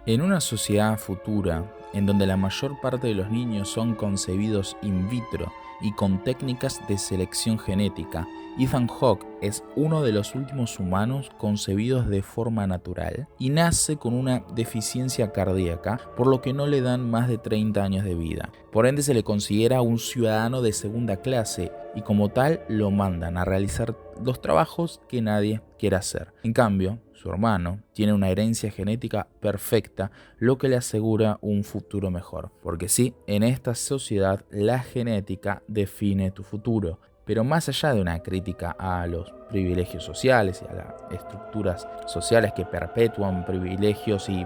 En una sociedad futura, en donde la mayor parte de los niños son concebidos in vitro y con técnicas de selección genética, Ethan Hawke es uno de los últimos humanos concebidos de forma natural y nace con una deficiencia cardíaca, por lo que no le dan más de 30 años de vida. Por ende se le considera un ciudadano de segunda clase y como tal lo mandan a realizar los trabajos que nadie quiere hacer. En cambio, su hermano tiene una herencia genética perfecta, lo que le asegura un futuro mejor. Porque sí, en esta sociedad la genética define tu futuro. Pero más allá de una crítica a los privilegios sociales y a las estructuras sociales que perpetúan privilegios y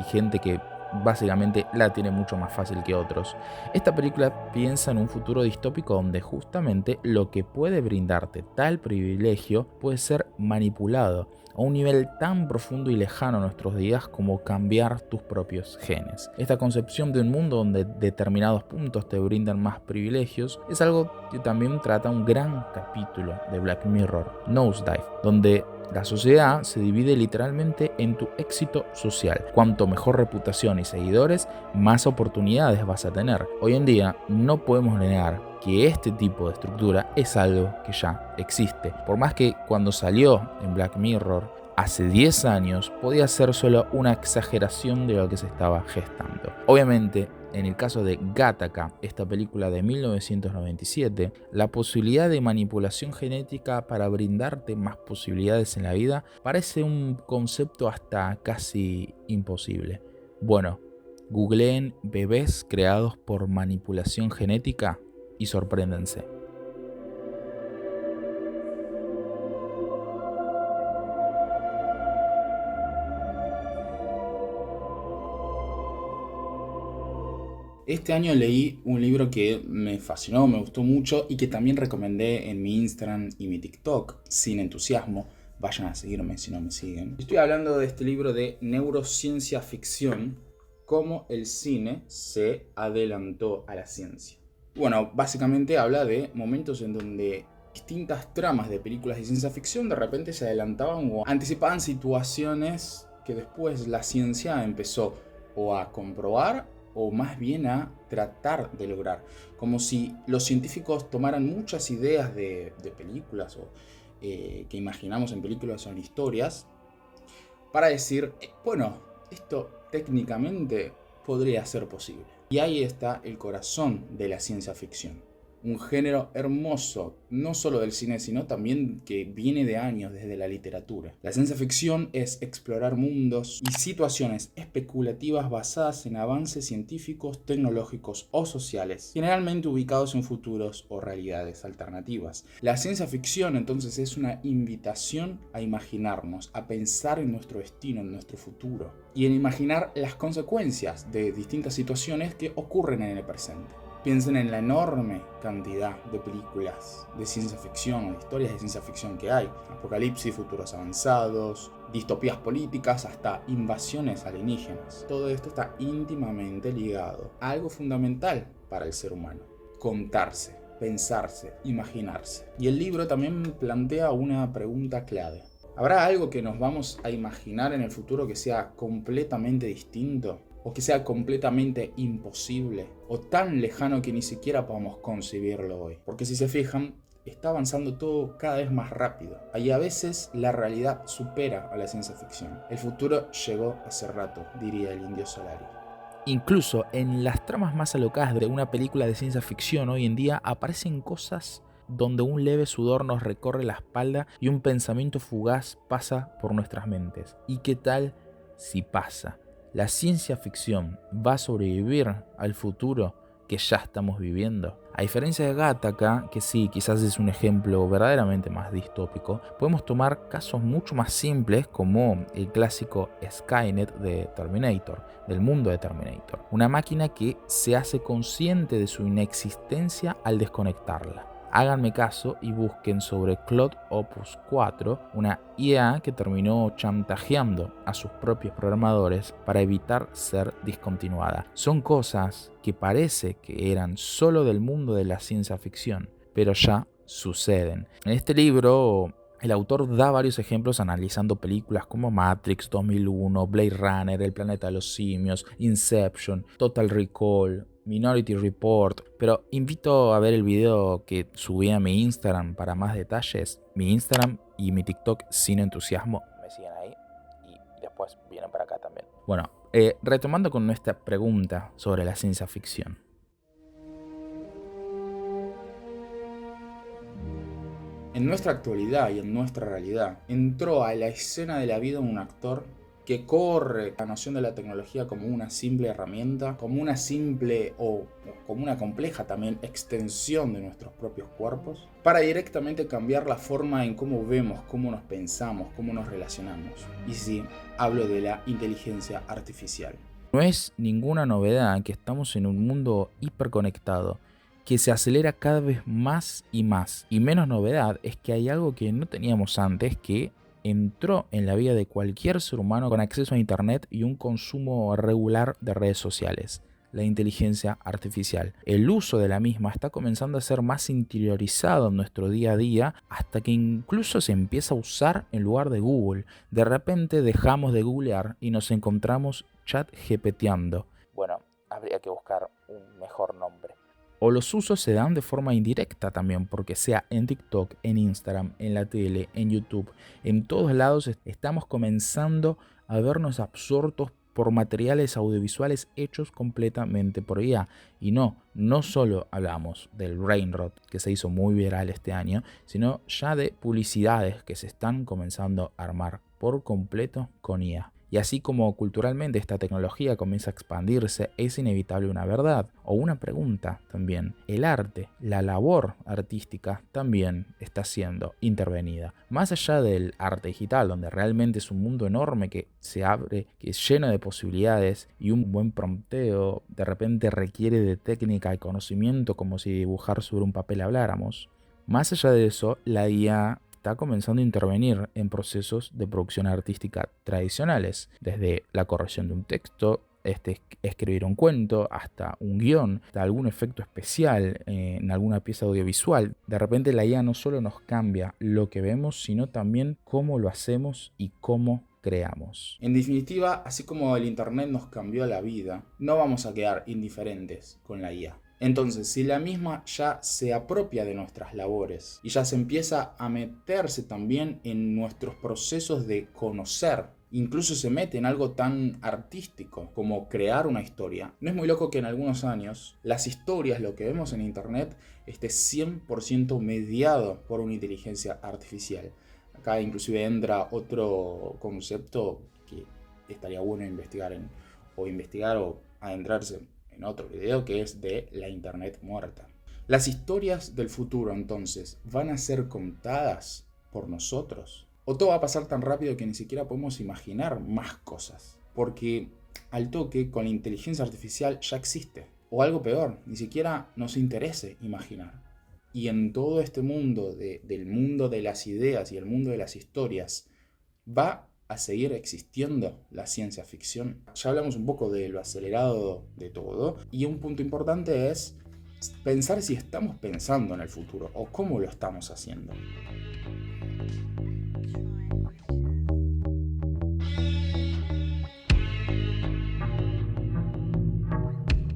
gente que básicamente la tiene mucho más fácil que otros, esta película piensa en un futuro distópico donde justamente lo que puede brindarte tal privilegio puede ser manipulado a un nivel tan profundo y lejano a nuestros días como cambiar tus propios genes. Esta concepción de un mundo donde determinados puntos te brindan más privilegios es algo que también trata un gran capítulo de Black Mirror, Nosedive, donde la sociedad se divide literalmente en tu éxito social. Cuanto mejor reputación y seguidores, más oportunidades vas a tener. Hoy en día no podemos negar que este tipo de estructura es algo que ya existe. Por más que cuando salió en Black Mirror hace 10 años podía ser solo una exageración de lo que se estaba gestando. Obviamente, en el caso de Gattaca, esta película de 1997, la posibilidad de manipulación genética para brindarte más posibilidades en la vida parece un concepto hasta casi imposible. Bueno, googleen bebés creados por manipulación genética y sorpréndense. Este año leí un libro que me fascinó, me gustó mucho y que también recomendé en mi Instagram y mi TikTok, Sin Entusiasmo. Vayan a seguirme si no me siguen. Estoy hablando de este libro de neurociencia ficción, cómo el cine se adelantó a la ciencia. Bueno, básicamente habla de momentos en donde distintas tramas de películas de ciencia ficción de repente se adelantaban o anticipaban situaciones que después la ciencia empezó o a comprobar o más bien a tratar de lograr. Como si los científicos tomaran muchas ideas de películas o que imaginamos en películas o en historias para decir, bueno, esto técnicamente podría ser posible. Y ahí está el corazón de la ciencia ficción. Un género hermoso, no solo del cine, sino también que viene de años desde la literatura. La ciencia ficción es explorar mundos y situaciones especulativas basadas en avances científicos, tecnológicos o sociales, generalmente ubicados en futuros o realidades alternativas. La ciencia ficción entonces es una invitación a imaginarnos, a pensar en nuestro destino, en nuestro futuro, y en imaginar las consecuencias de distintas situaciones que ocurren en el presente. Piensen en la enorme cantidad de películas de ciencia ficción o de historias de ciencia ficción que hay. Apocalipsis, futuros avanzados, distopías políticas, hasta invasiones alienígenas. Todo esto está íntimamente ligado a algo fundamental para el ser humano: contarse, pensarse, imaginarse. Y el libro también plantea una pregunta clave. ¿Habrá algo que nos vamos a imaginar en el futuro que sea completamente distinto? ¿O que sea completamente imposible? ¿O tan lejano que ni siquiera podamos concebirlo hoy? Porque si se fijan, está avanzando todo cada vez más rápido. Y a veces la realidad supera a la ciencia ficción. El futuro llegó hace rato, diría el Indio Solari. Incluso en las tramas más alocadas de una película de ciencia ficción hoy en día aparecen cosas donde un leve sudor nos recorre la espalda y un pensamiento fugaz pasa por nuestras mentes. ¿Y qué tal si pasa? ¿La ciencia ficción va a sobrevivir al futuro que ya estamos viviendo? A diferencia de Gattaca, que sí, quizás es un ejemplo verdaderamente más distópico, podemos tomar casos mucho más simples como el clásico Skynet de Terminator, del mundo de Terminator. Una máquina que se hace consciente de su inexistencia al desconectarla. Háganme caso y busquen sobre Claude Opus 4, una IA que terminó chantajeando a sus propios programadores para evitar ser discontinuada. Son cosas que parece que eran solo del mundo de la ciencia ficción, pero ya suceden. En este libro El autor da varios ejemplos analizando películas como Matrix 2001, Blade Runner, El planeta de los simios, Inception, Total Recall, Minority Report, pero invito a ver el video que subí a mi Instagram para más detalles. Mi Instagram y mi TikTok Sin Entusiasmo. Me siguen ahí y después vienen para acá también. Bueno, retomando con nuestra pregunta sobre la ciencia ficción. En nuestra actualidad y en nuestra realidad, entró a la escena de la vida un actor que corre la noción de la tecnología como una simple herramienta, como una simple o como una compleja también extensión de nuestros propios cuerpos, para directamente cambiar la forma en cómo vemos, cómo nos pensamos, cómo nos relacionamos. Y sí, hablo de la inteligencia artificial. No es ninguna novedad que estamos en un mundo hiperconectado que se acelera cada vez más y más. Y menos novedad es que hay algo que no teníamos antes, que entró en la vida de cualquier ser humano con acceso a internet y un consumo regular de redes sociales: la inteligencia artificial. El uso de la misma está comenzando a ser más interiorizado en nuestro día a día, hasta que incluso se empieza a usar en lugar de Google. De repente dejamos de googlear y nos encontramos ChatGPTeando. Bueno, habría que buscar un mejor nombre. O los usos se dan de forma indirecta también, porque sea en TikTok, en Instagram, en la tele, en YouTube, en todos lados estamos comenzando a vernos absortos por materiales audiovisuales hechos completamente por IA. Y no solo hablamos del brainrot, que se hizo muy viral este año, sino ya de publicidades que se están comenzando a armar por completo con IA. Y así como culturalmente esta tecnología comienza a expandirse, es inevitable una verdad o una pregunta también. El arte, la labor artística también está siendo intervenida. Más allá del arte digital, donde realmente es un mundo enorme que se abre, que es lleno de posibilidades, y un buen prompteo de repente requiere de técnica y conocimiento como si dibujar sobre un papel habláramos. Más allá de eso, la IA está comenzando a intervenir en procesos de producción artística tradicionales, desde la corrección de un texto, escribir un cuento, hasta un guión, hasta algún efecto especial en alguna pieza audiovisual. De repente la IA no solo nos cambia lo que vemos, sino también cómo lo hacemos y cómo creamos. En definitiva, así como el internet nos cambió la vida, no vamos a quedar indiferentes con la IA. Entonces, si la misma ya se apropia de nuestras labores y ya se empieza a meterse también en nuestros procesos de conocer, incluso se mete en algo tan artístico como crear una historia, no es muy loco que en algunos años las historias, lo que vemos en internet, esté 100% mediado por una inteligencia artificial. Acá inclusive entra otro concepto que estaría bueno investigar o adentrarse en otro video, que es de la internet muerta. Las historias del futuro, entonces, ¿van a ser contadas por nosotros? ¿O todo va a pasar tan rápido que ni siquiera podemos imaginar más cosas? Porque al toque, con la inteligencia artificial ya existe. O algo peor, ni siquiera nos interese imaginar. Y en todo este mundo, del mundo de las ideas y el mundo de las historias, va a seguir existiendo la ciencia ficción. Ya hablamos un poco de lo acelerado de todo, y un punto importante es pensar si estamos pensando en el futuro o cómo lo estamos haciendo.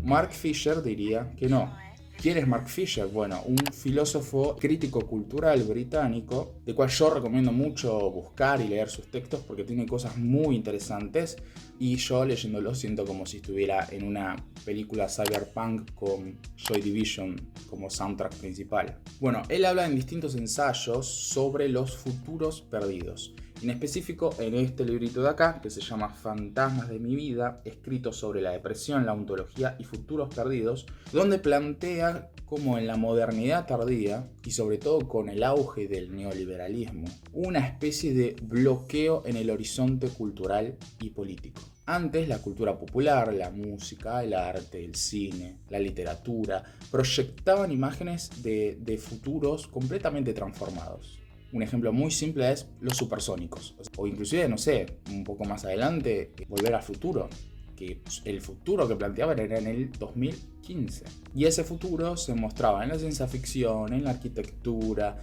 Mark Fisher diría que no. ¿Quién es Mark Fisher? Bueno, un filósofo crítico cultural británico, de cual yo recomiendo mucho buscar y leer sus textos porque tiene cosas muy interesantes, y yo leyéndolo siento como si estuviera en una película cyberpunk con Joy Division como soundtrack principal. Bueno, él habla en distintos ensayos sobre los futuros perdidos. En específico, en este librito de acá, que se llama Fantasmas de mi vida, escrito sobre la depresión, la ontología y futuros perdidos, donde plantea cómo en la modernidad tardía, y sobre todo con el auge del neoliberalismo, una especie de bloqueo en el horizonte cultural y político. Antes, la cultura popular, la música, el arte, el cine, la literatura, proyectaban imágenes de futuros completamente transformados. Un ejemplo muy simple es los supersónicos. O inclusive, no sé, un poco más adelante, Volver al Futuro. que el futuro que planteaban era en el 2015. Y ese futuro se mostraba en la ciencia ficción, en la arquitectura,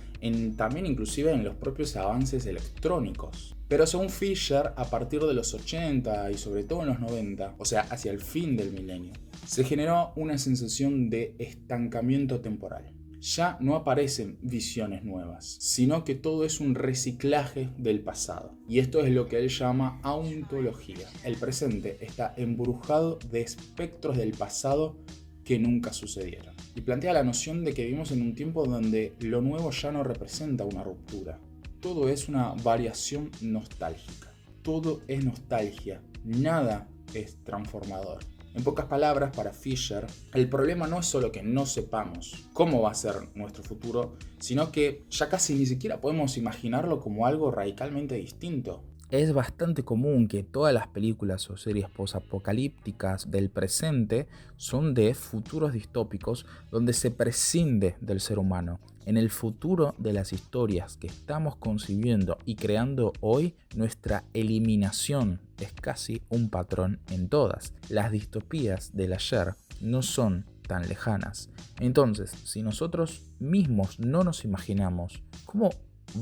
también inclusive en los propios avances electrónicos. Pero según Fisher, a partir de los 80 y sobre todo en los 90, o sea, hacia el fin del milenio, se generó una sensación de estancamiento temporal. Ya no aparecen visiones nuevas, sino que todo es un reciclaje del pasado. Y esto es lo que él llama ontología. El presente está embrujado de espectros del pasado que nunca sucedieron. Y plantea la noción de que vivimos en un tiempo donde lo nuevo ya no representa una ruptura. Todo es una variación nostálgica. Todo es nostalgia. Nada es transformador. En pocas palabras, para Fisher, el problema no es solo que no sepamos cómo va a ser nuestro futuro, sino que ya casi ni siquiera podemos imaginarlo como algo radicalmente distinto. Es bastante común que todas las películas o series posapocalípticas del presente son de futuros distópicos donde se prescinde del ser humano. En el futuro de las historias que estamos concibiendo y creando hoy, nuestra eliminación es casi un patrón en todas. Las distopías del ayer no son tan lejanas. Entonces, si nosotros mismos no nos imaginamos, ¿cómo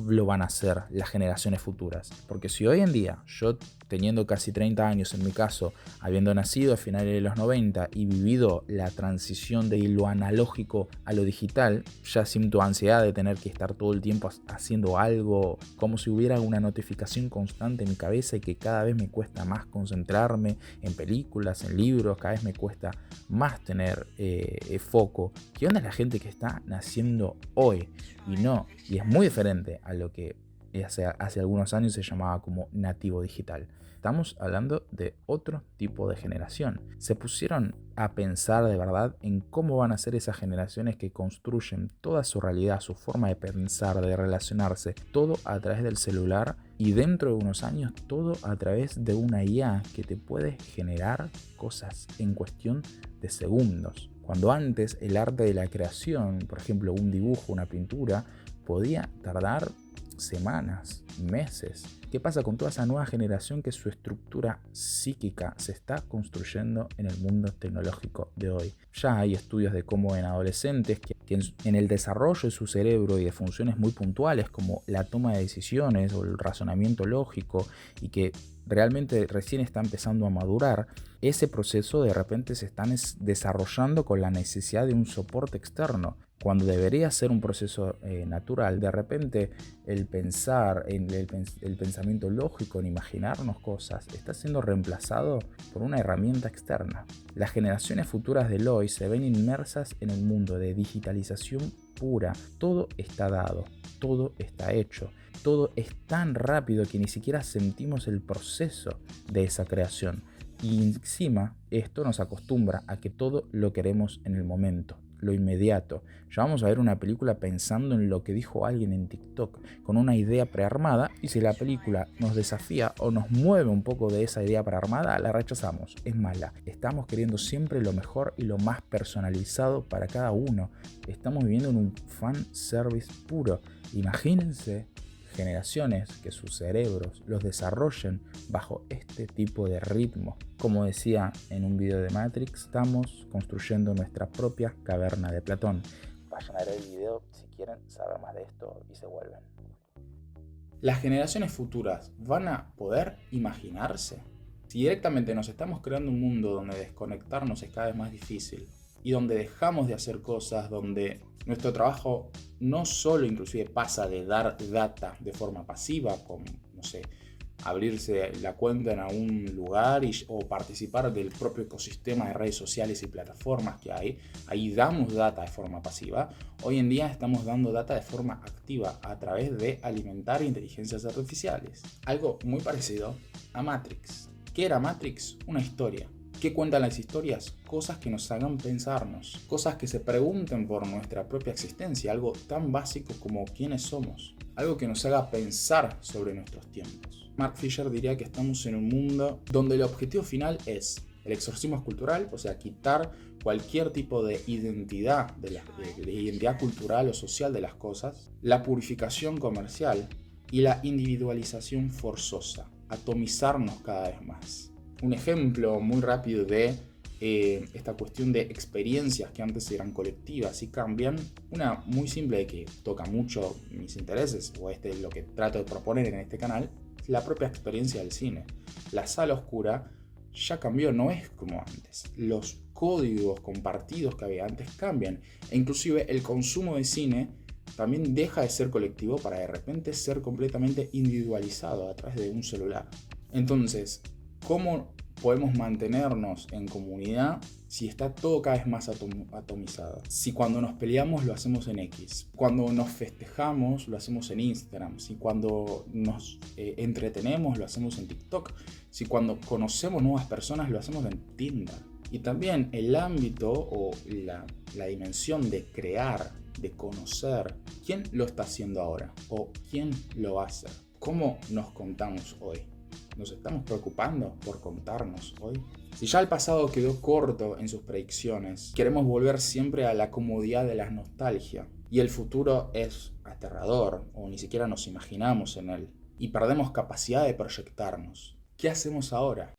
lo van a hacer las generaciones futuras? Porque si hoy en día, yo teniendo casi 30 años en mi caso, habiendo nacido a finales de los 90 y vivido la transición de lo analógico a lo digital, ya siento ansiedad de tener que estar todo el tiempo haciendo algo, como si hubiera una notificación constante en mi cabeza y que cada vez me cuesta más concentrarme en películas, en libros, cada vez me cuesta más tener foco. ¿Qué onda es la gente que está naciendo hoy? Y es muy diferente a lo que hace algunos años se llamaba como nativo digital. Estamos hablando de otro tipo de generación. Se pusieron a pensar de verdad en cómo van a ser esas generaciones que construyen toda su realidad, su forma de pensar, de relacionarse, todo a través del celular y dentro de unos años todo a través de una IA que te puede generar cosas en cuestión de segundos. Cuando antes el arte de la creación, por ejemplo un dibujo, una pintura, podía tardar semanas, meses. ¿Qué pasa con toda esa nueva generación que su estructura psíquica se está construyendo en el mundo tecnológico de hoy? Ya hay estudios de cómo en adolescentes que en el desarrollo de su cerebro y de funciones muy puntuales como la toma de decisiones o el razonamiento lógico y que realmente recién está empezando a madurar, ese proceso de repente se está desarrollando con la necesidad de un soporte externo. Cuando debería ser un proceso natural, de repente el pensar, el pensamiento lógico, en imaginarnos cosas, está siendo reemplazado por una herramienta externa. Las generaciones futuras del hoy se ven inmersas en el mundo de digitalización pura. Todo está dado, todo está hecho. Todo es tan rápido que ni siquiera sentimos el proceso de esa creación. Y encima esto nos acostumbra a que todo lo queremos en el momento, lo inmediato. Ya vamos a ver una película pensando en lo que dijo alguien en TikTok, con una idea prearmada, y si la película nos desafía o nos mueve un poco de esa idea prearmada, la rechazamos, es mala. Estamos queriendo siempre lo mejor y lo más personalizado para cada uno. Estamos viviendo en un fan service puro. Imagínense generaciones que sus cerebros los desarrollen bajo este tipo de ritmo. Como decía en un video de Matrix, estamos construyendo nuestra propia caverna de Platón. Vayan a ver el video si quieren saber más de esto y se vuelven. ¿Las generaciones futuras van a poder imaginarse? Si directamente nos estamos creando un mundo donde desconectarnos es cada vez más difícil y donde dejamos de hacer cosas, donde nuestro trabajo no solo inclusive pasa de dar data de forma pasiva, como, no sé, abrirse la cuenta en algún lugar o participar del propio ecosistema de redes sociales y plataformas que hay, ahí damos data de forma pasiva. Hoy en día estamos dando data de forma activa a través de alimentar inteligencias artificiales. Algo muy parecido a Matrix. ¿Qué era Matrix? Una historia. ¿Qué cuentan las historias? Cosas que nos hagan pensarnos, cosas que se pregunten por nuestra propia existencia, algo tan básico como quiénes somos, algo que nos haga pensar sobre nuestros tiempos. Mark Fisher diría que estamos en un mundo donde el objetivo final es el exorcismo cultural, o sea, quitar cualquier tipo de identidad, de identidad cultural o social de las cosas, la purificación comercial y la individualización forzosa, atomizarnos cada vez más. Un ejemplo muy rápido de esta cuestión de experiencias que antes eran colectivas y cambian, una muy simple que toca mucho mis intereses, o este es lo que trato de proponer en este canal, es la propia experiencia del cine. La sala oscura ya cambió, no es como antes. Los códigos compartidos que había antes cambian, e inclusive el consumo de cine también deja de ser colectivo para de repente ser completamente individualizado a través de un celular. Entonces, ¿cómo podemos mantenernos en comunidad si está todo cada vez más atomizado? Si cuando nos peleamos lo hacemos en X, cuando nos festejamos lo hacemos en Instagram, si cuando nos entretenemos lo hacemos en TikTok, si cuando conocemos nuevas personas lo hacemos en Tinder. Y también el ámbito o la dimensión de crear, de conocer, ¿quién lo está haciendo ahora? ¿O quién lo va a hacer? ¿Cómo nos contamos hoy? ¿Nos estamos preocupando por contarnos hoy? Si ya el pasado quedó corto en sus predicciones, queremos volver siempre a la comodidad de la nostalgia. Y el futuro es aterrador, o ni siquiera nos imaginamos en él. Y perdemos capacidad de proyectarnos. ¿Qué hacemos ahora?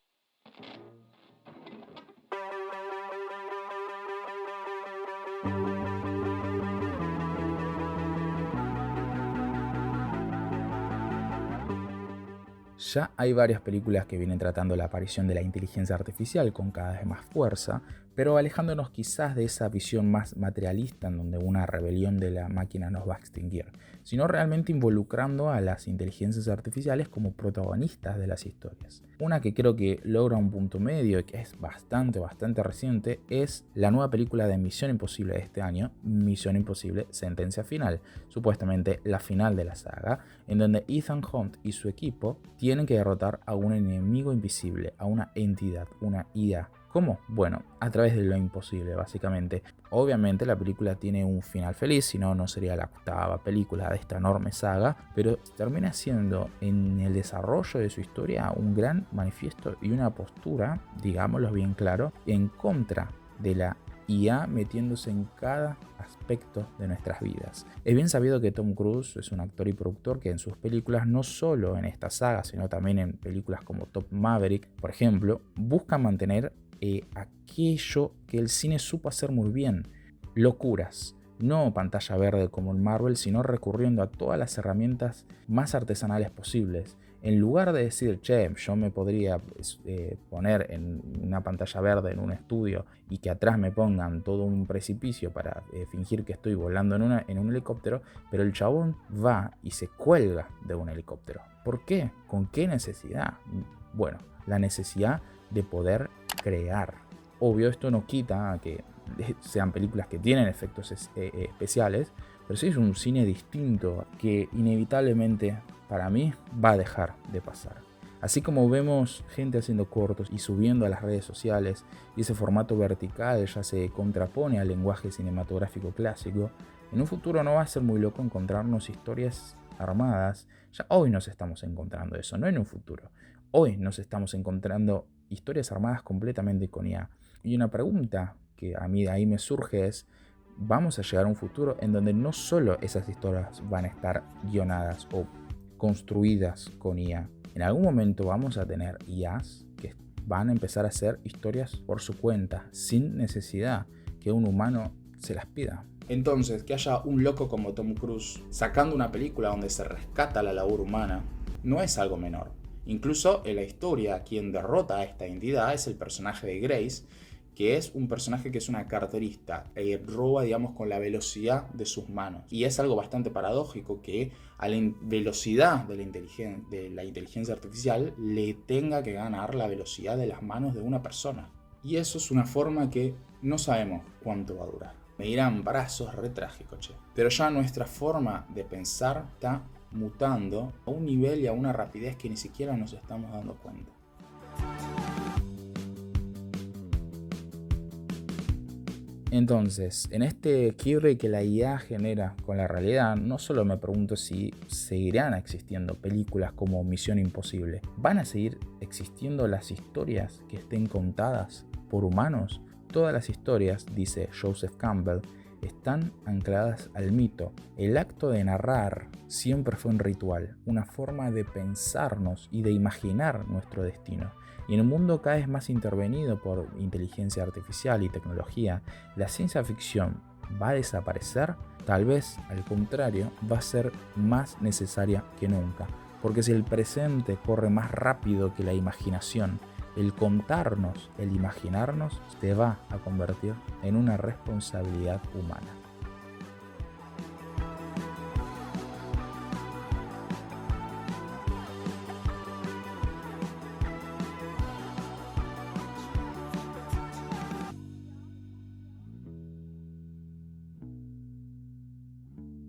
Ya hay varias películas que vienen tratando la aparición de la inteligencia artificial con cada vez más fuerza, pero alejándonos quizás de esa visión más materialista en donde una rebelión de la máquina nos va a extinguir, sino realmente involucrando a las inteligencias artificiales como protagonistas de las historias. Una que creo que logra un punto medio y que es bastante reciente es la nueva película de Misión Imposible de este año, Misión Imposible Sentencia Final, supuestamente la final de la saga, en donde Ethan Hunt y su equipo tienen que derrotar a un enemigo invisible, a una entidad, una IA. ¿Cómo? Bueno, a través de lo imposible, básicamente. Obviamente la película tiene un final feliz, si no, no sería la octava película de esta enorme saga, pero termina siendo en el desarrollo de su historia un gran manifiesto y una postura, digámoslo bien claro, en contra de la IA metiéndose en cada aspecto de nuestras vidas. Es bien sabido que Tom Cruise es un actor y productor que en sus películas, no solo en esta saga, sino también en películas como Top Maverick, por ejemplo, busca mantener aquello que el cine supo hacer muy bien: locuras. No pantalla verde como en Marvel, sino recurriendo a todas las herramientas más artesanales posibles. En lugar de decir, che, yo me podría poner en una pantalla verde en un estudio y que atrás me pongan todo un precipicio para fingir que estoy volando en un helicóptero, pero el chabón va y se cuelga de un helicóptero. ¿Por qué? ¿Con qué necesidad? Bueno, la necesidad de poder crear. Obvio, esto no quita que sean películas que tienen efectos especiales, pero sí es un cine distinto que inevitablemente para mí va a dejar de pasar. Así como vemos gente haciendo cortos y subiendo a las redes sociales, y ese formato vertical ya se contrapone al lenguaje cinematográfico clásico, en un futuro no va a ser muy loco encontrarnos historias armadas. Ya hoy nos estamos encontrando eso, no en un futuro. Hoy nos estamos encontrando historias armadas completamente con IA. Y una pregunta que a mí de ahí me surge es: ¿vamos a llegar a un futuro en donde no solo esas historias van a estar guionadas o construidas con IA? En algún momento vamos a tener IAs que van a empezar a hacer historias por su cuenta, sin necesidad que un humano se las pida. Entonces, que haya un loco como Tom Cruise sacando una película donde se rescata la labor humana no es algo menor. Incluso en la historia, quien derrota a esta entidad es el personaje de Grace, que es un personaje que es una carterista, roba, digamos, con la velocidad de sus manos. Y es algo bastante paradójico que a la velocidad de la inteligencia artificial le tenga que ganar la velocidad de las manos de una persona. Y eso es una forma que no sabemos cuánto va a durar. Me dirán, pará, sos re trágico, che. Pero ya nuestra forma de pensar está mutando a un nivel y a una rapidez que ni siquiera nos estamos dando cuenta. Entonces, en este quiebre que la IA genera con la realidad, no solo me pregunto si seguirán existiendo películas como Misión Imposible. ¿Van a seguir existiendo las historias que estén contadas por humanos? Todas las historias, dice Joseph Campbell, están ancladas al mito. El acto de narrar siempre fue un ritual, una forma de pensarnos y de imaginar nuestro destino. Y en un mundo cada vez más intervenido por inteligencia artificial y tecnología, ¿la ciencia ficción va a desaparecer? Tal vez, al contrario, va a ser más necesaria que nunca. Porque si el presente corre más rápido que la imaginación, el contarnos, el imaginarnos, se va a convertir en una responsabilidad humana.